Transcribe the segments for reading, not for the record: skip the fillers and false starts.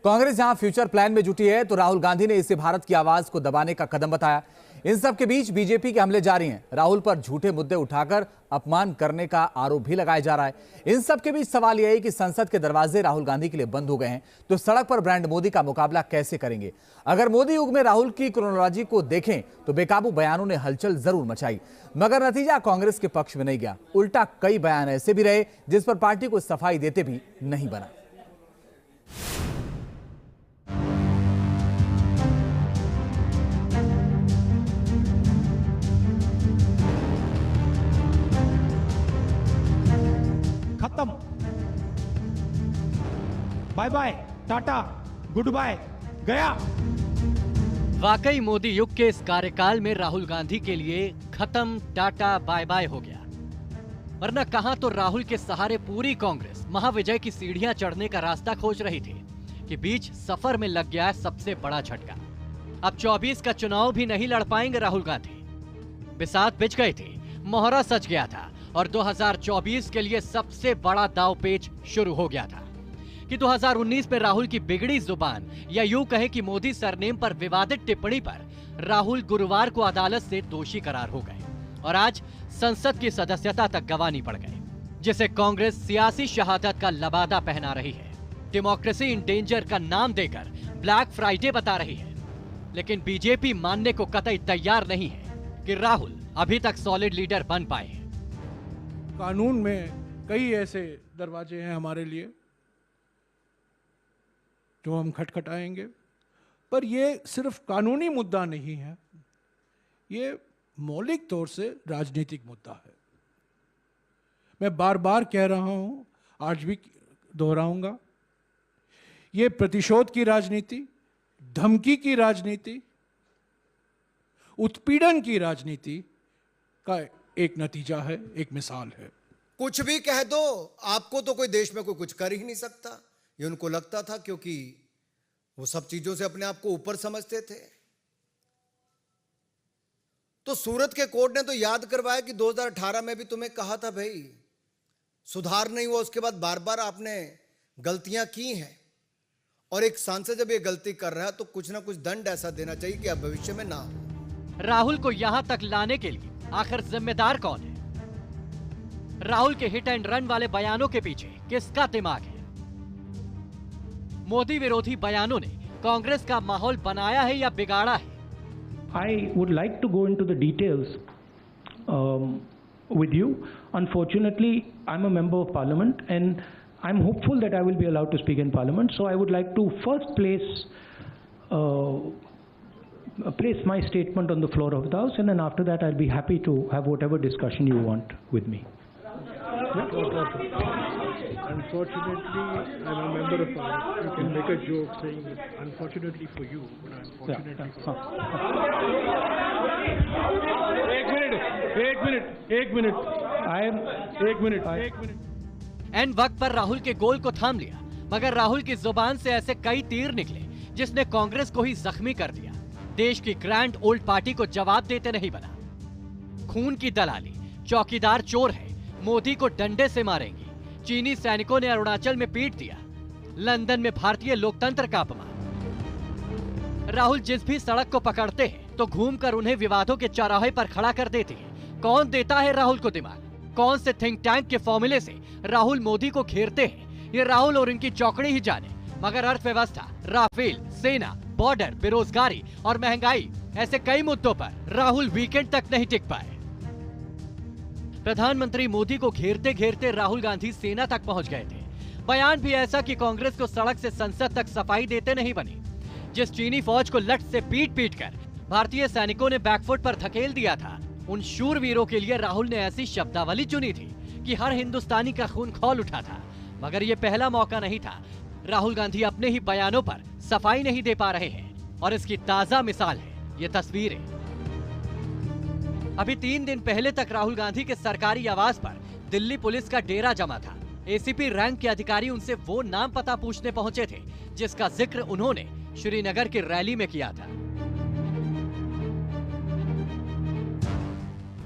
कांग्रेस जहां future plan में जुटी है तो राहुल गांधी ने इसे भारत की आवाज को दबाने का कदम बताया। इन सब के बीच बीजेपी के हमले जारी हैं। राहुल पर झूठे मुद्दे उठाकर अपमान करने का आरोप भी लगाया जा रहा है। इन सब के बीच सवाल यह है कि संसद के दरवाजे राहुल गांधी के लिए बंद हो गए हैं तो सड़क पर ब्रांड मोदी का मुकाबला कैसे करेंगे। अगर मोदी युग में राहुल की क्रोनोलॉजी को देखें तो बेकाबू बयानों ने हलचल जरूर मचाई, मगर नतीजा कांग्रेस के पक्ष में नहीं गया। उल्टा कई बयान ऐसे भी रहे जिस पर पार्टी को सफाई देते भी नहीं बना। खत्म, bye bye, tata, good bye, गया। वाकई मोदी युग के इस कार्यकाल में राहुल गांधी के लिए खत्म, टाटा, बाय बाय हो गया। वरना कहां तो राहुल के सहारे पूरी कांग्रेस महाविजय की सीढ़ियां चढ़ने का रास्ता खोज रही थी कि बीच सफर में लग गया सबसे बड़ा झटका। अब 24 का चुनाव भी नहीं लड़ पाएंगे राहुल गांधी। बिसात बिछ गई थी, मोहरा सज गया था और 2024 के लिए सबसे बड़ा दांवपेच शुरू हो गया था कि 2019 में राहुल की बिगड़ी जुबान या यूं कहें कि मोदी सरनेम पर विवादित टिप्पणी पर राहुल गुरुवार को अदालत से दोषी करार हो गए और आज संसद की सदस्यता तक गंवानी पड़ गए, जिसे कांग्रेस सियासी शहादत का लबादा पहना रही है। डेमोक्रेसी इन डेंजर का नाम देकर ब्लैक फ्राइडे बता रही है, लेकिन बीजेपी मानने को कतई तैयार नहीं है कि राहुल अभी तक सॉलिड लीडर बन पाए हैं। कानून में कई ऐसे दरवाजे हैं हमारे लिए जो हम खटखटाएंगे, पर यह सिर्फ कानूनी मुद्दा नहीं है, ये मौलिक तौर से राजनीतिक मुद्दा है। मैं बार बार कह रहा हूं, आज भी दोहराऊंगा, ये प्रतिशोध की राजनीति, धमकी की राजनीति, उत्पीड़न की राजनीति का एक नतीजा है, एक मिसाल है। कुछ भी कह दो, आपको तो कोई देश में कोई कुछ कर ही नहीं सकता, ये उनको लगता था, क्योंकि वो सब चीजों से अपने आप को ऊपर समझते थे। तो सूरत के कोर्ट ने तो याद करवाया कि 2018 में भी तुम्हें कहा था भाई सुधार नहीं हुआ, उसके बाद बार बार आपने गलतियां की हैं, और एक सांसद जब ये गलती कर रहा है तो कुछ ना कुछ दंड ऐसा देना चाहिए कि अब भविष्य में ना हो। राहुल को यहां तक लाने के लिए आखिर जिम्मेदार कौन है? राहुल के हिट एंड रन वाले बयानों के पीछे किसका दिमाग है? मोदी विरोधी बयानों ने कांग्रेस का माहौल बनाया है या बिगाड़ा है? I would like to go into the details with you. Unfortunately, I'm a member of parliament and I'm hopeful that I will be allowed to speak in parliament. So I would like to first place my statement on the floor of the House, and then after that I'll be happy to have whatever discussion you want with me. Unfortunately, I'm a member of parliament. You can make a joke saying that unfortunately for you, but unfortunately for एक minute. And वक्त पर राहुल के गोल को थाम लिया, मगर राहुल की जुबान से ऐसे कई तीर निकले जिसने कांग्रेस को ही जख्मी कर दिया। देश की ग्रैंड ओल्ड पार्टी को जवाब देते नहीं बना। खून की दलाली, चौकीदार चोर है, मोदी को डंडे से मारेंगी, चीनी सैनिकों ने अरुणाचल में पीट दिया, लंदन में भारतीय लोकतंत्र का अपमान। राहुल जिस भी सड़क को पकड़ते हैं तो घूमकर उन्हें विवादों के चौराहे पर खड़ा कर देते हैं। कौन देता है राहुल को दिमाग? कौन से थिंक टैंक के फॉर्मूले से राहुल मोदी को घेरते हैं, ये राहुल और इनकी चौकड़ी ही जाने। मगर अर्थव्यवस्था, राफेल, सेना, बॉर्डर, बेरोजगारी और महंगाई, ऐसे कई मुद्दों पर राहुल वीकेंड तक नहीं टिक पाए। प्रधानमंत्री मोदी को घेरते घेरते राहुल गांधी सेना तक पहुंच गए थे। बयान भी ऐसा कि कांग्रेस को सड़क से संसद तक सफाई देते नहीं बनी। जिस चीनी फौज को लठ से पीट पीट कर भारतीय सैनिकों ने बैकफुट पर धकेल दिया था, उन शूरवीरों के लिए राहुल ने ऐसी शब्दावली चुनी थी कि हर हिंदुस्तानी का खून खौल उठा था। मगर यह पहला मौका नहीं था। राहुल गांधी अपने ही बयानों पर सफाई नहीं दे पा रहे हैं और इसकी ताजा मिसाल है ये तस्वीरें। अभी 3 दिन पहले तक राहुल गांधी के सरकारी आवास पर दिल्ली पुलिस का डेरा जमा था। एसीपी रैंक के अधिकारी उनसे वो नाम पता पूछने पहुंचे थे जिसका जिक्र उन्होंने श्रीनगर की रैली में किया था।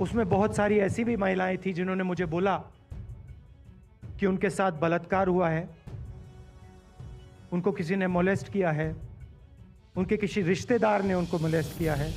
उसमें बहुत सारी ऐसी भी महिलाएं थी जिन्होंने मुझे बोला कि उनके साथ बलात्कार हुआ है, उनको किसी ने मोलेस्ट किया है, उनके किसी रिश्तेदार ने उनको मोलेस्ट किया है।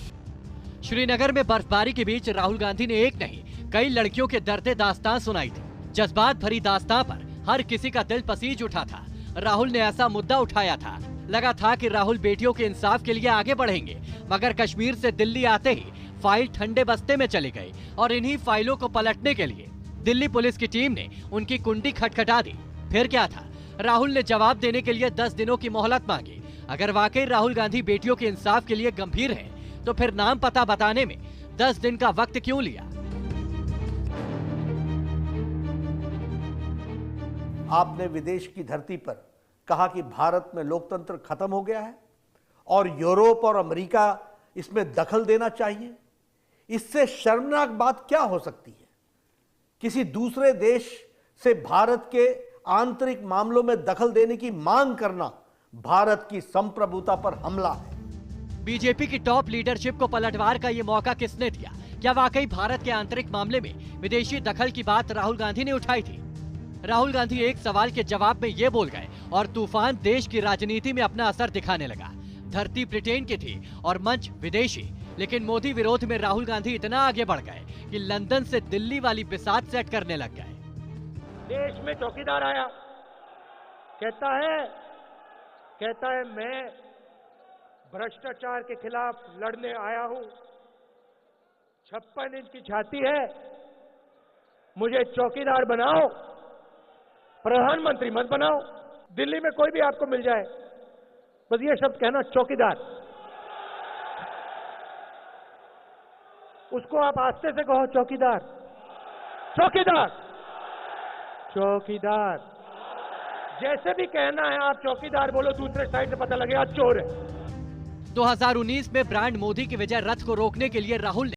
श्रीनगर में बर्फबारी के बीच राहुल गांधी ने एक नहीं कई लड़कियों के दर्द दास्तां सुनाई थी। जज्बात भरी दास्तां पर हर किसी का दिल पसीज उठा था। राहुल ने ऐसा मुद्दा उठाया था, लगा था कि राहुल बेटियों के इंसाफ के लिए आगे बढ़ेंगे, मगर कश्मीर से दिल्ली आते ही फाइल ठंडे बस्ते में चली गई और इन्हीं फाइलों को पलटने के लिए दिल्ली पुलिस की टीम ने उनकी कुंडी खटखटा दी। फिर क्या था, राहुल ने जवाब देने के लिए 10 दिनों की मोहलत मांगी। अगर वाकई राहुल गांधी बेटियों के इंसाफ के लिए गंभीर है तो फिर नाम पता बताने में 10 दिन का वक्त क्यों लिया? आपने विदेश की धरती पर कहा कि भारत में लोकतंत्र खत्म हो गया है और यूरोप और अमेरिका इसमें दखल देना चाहिए। इससे शर्मनाक बात क्या हो सकती है? किसी दूसरे देश से भारत के आंतरिक मामलों में दखल देने की मांग करना भारत की संप्रभुता पर हमला है। बीजेपी की टॉप लीडरशिप को पलटवार का ये मौका किसने दिया? क्या वाकई भारत के आंतरिक मामले में विदेशी दखल की बात राहुल गांधी ने उठाई थी? राहुल गांधी एक सवाल के जवाब में ये बोल गए और तूफान देश की राजनीति में अपना असर दिखाने लगा। धरती ब्रिटेन की थी और मंच विदेशी, लेकिन मोदी विरोध में राहुल गांधी इतना आगे बढ़ गए कि लंदन से दिल्ली वाली बिसात सेट करने लग गए। देश में चौकीदार आया, कहता है मैं भ्रष्टाचार के खिलाफ लड़ने आया हूं। 56 इंच की छाती है, मुझे चौकीदार बनाओ, प्रधानमंत्री मत बनाओ। दिल्ली में कोई भी आपको मिल जाए, बस ये शब्द कहना चौकीदार। उसको आप आस्ते से कहो चौकीदार, चौकीदार, चौकीदार। जैसे भी कहना है आप चौकीदार बोलो, दूसरे साइड से पता लगेगा चोर है। 2019 में ब्रांड मोदी की विजय रथ को रोकने के लिए राहुल